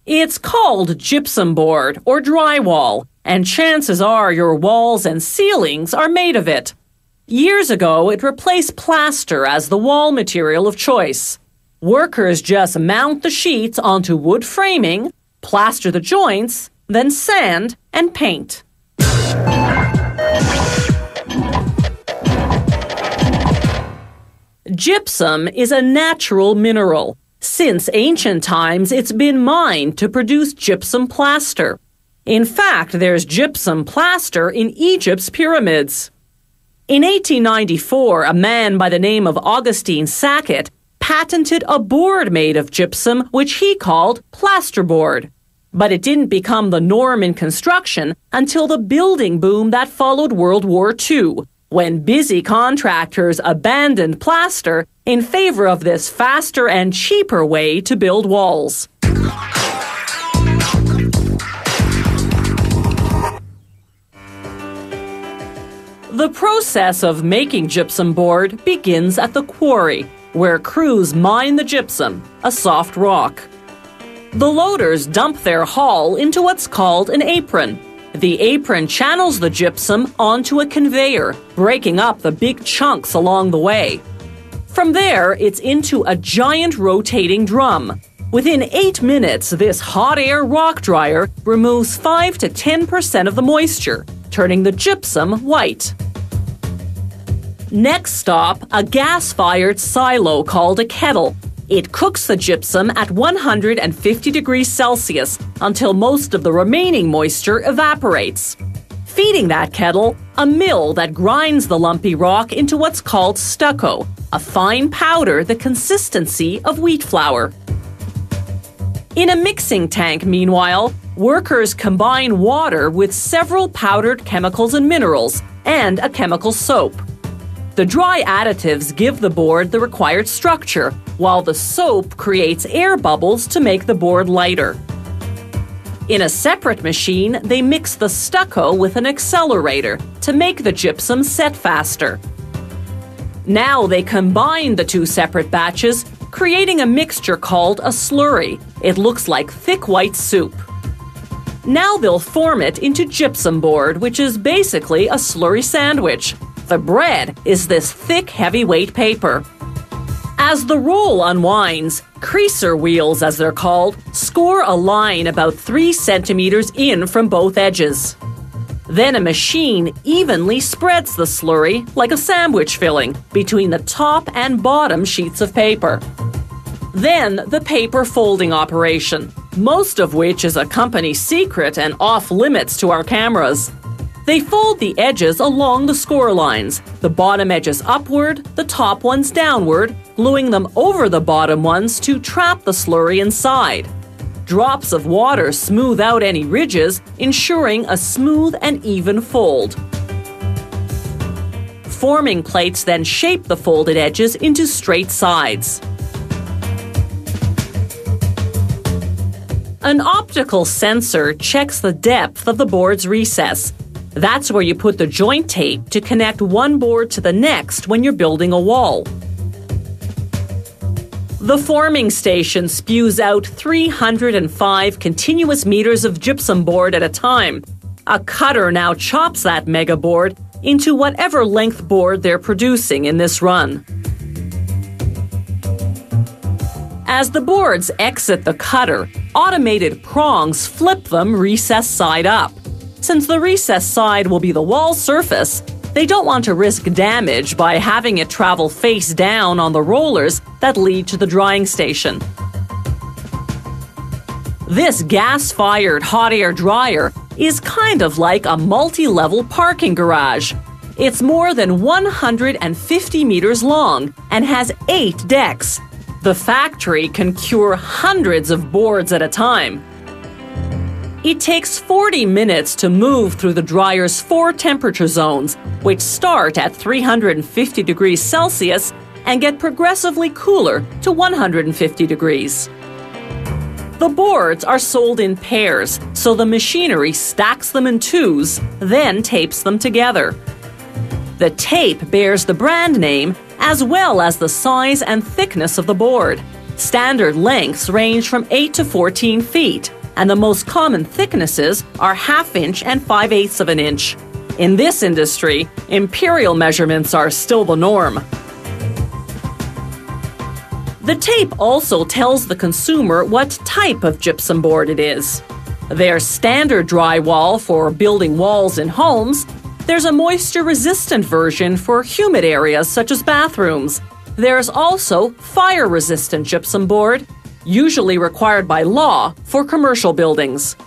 It's called gypsum board or drywall, and chances are your walls and ceilings are made of it. Years ago, it replaced plaster as the wall material of choice. Workers just mount the sheets onto wood framing, plaster the joints, then sand and paint. Gypsum is a natural mineral. Since ancient times, it's been mined to produce gypsum plaster. In fact, there's gypsum plaster in Egypt's pyramids. In 1894, a man by the name of Augustine Sackett patented a board made of gypsum which he called plasterboard. But it didn't become the norm in construction until the building boom that followed World War II, when busy contractors abandoned plaster in favor of this faster and cheaper way to build walls. The process of making gypsum board begins at the quarry, where crews mine the gypsum, a soft rock. The loaders dump their haul into what's called an apron. The apron channels the gypsum onto a conveyor, breaking up the big chunks along the way. From there, it's into a giant rotating drum. Within 8 minutes, this hot air rock dryer removes 5 to 10% of the moisture, turning the gypsum white. Next stop, a gas-fired silo called a kettle. It cooks the gypsum at 150 degrees Celsius until most of the remaining moisture evaporates. Feeding that kettle, a mill that grinds the lumpy rock into what's called stucco, a fine powder the consistency of wheat flour. In a mixing tank, meanwhile, workers combine water with several powdered chemicals and minerals, and a chemical soap. The dry additives give the board the required structure, while the soap creates air bubbles to make the board lighter. In a separate machine, they mix the stucco with an accelerator to make the gypsum set faster. Now they combine the two separate batches, creating a mixture called a slurry. It looks like thick white soup. Now they'll form it into gypsum board, which is basically a slurry sandwich. The bread is this thick, heavyweight paper. As the roll unwinds, creaser wheels, as they're called, score a line about 3 centimeters in from both edges. Then a machine evenly spreads the slurry, like a sandwich filling, between the top and bottom sheets of paper. Then the paper folding operation, most of which is a company secret and off limits to our cameras. They fold the edges along the score lines, the bottom edges upward, the top ones downward, gluing them over the bottom ones to trap the slurry inside. Drops of water smooth out any ridges, ensuring a smooth and even fold. Forming plates then shape the folded edges into straight sides. An optical sensor checks the depth of the board's recess. That's where you put the joint tape to connect one board to the next when you're building a wall. The forming station spews out 305 continuous meters of gypsum board at a time. A cutter now chops that mega board into whatever length board they're producing in this run. As the boards exit the cutter, automated prongs flip them recess side up. Since the recessed side will be the wall surface, they don't want to risk damage by having it travel face down on the rollers that lead to the drying station. This gas-fired hot air dryer is kind of like a multi-level parking garage. It's more than 150 meters long and has 8 decks. The factory can cure hundreds of boards at a time. It takes 40 minutes to move through the dryer's 4 temperature zones, which start at 350 degrees Celsius and get progressively cooler to 150 degrees. The boards are sold in pairs, so the machinery stacks them in twos, then tapes them together. The tape bears the brand name as well as the size and thickness of the board. Standard lengths range from 8 to 14 feet, and the most common thicknesses are 1/2 inch and 5/8 of an inch. In this industry, imperial measurements are still the norm. The tape also tells the consumer what type of gypsum board it is. There's standard drywall for building walls in homes. There's a moisture-resistant version for humid areas such as bathrooms. There's also fire-resistant gypsum board, usually required by law for commercial buildings.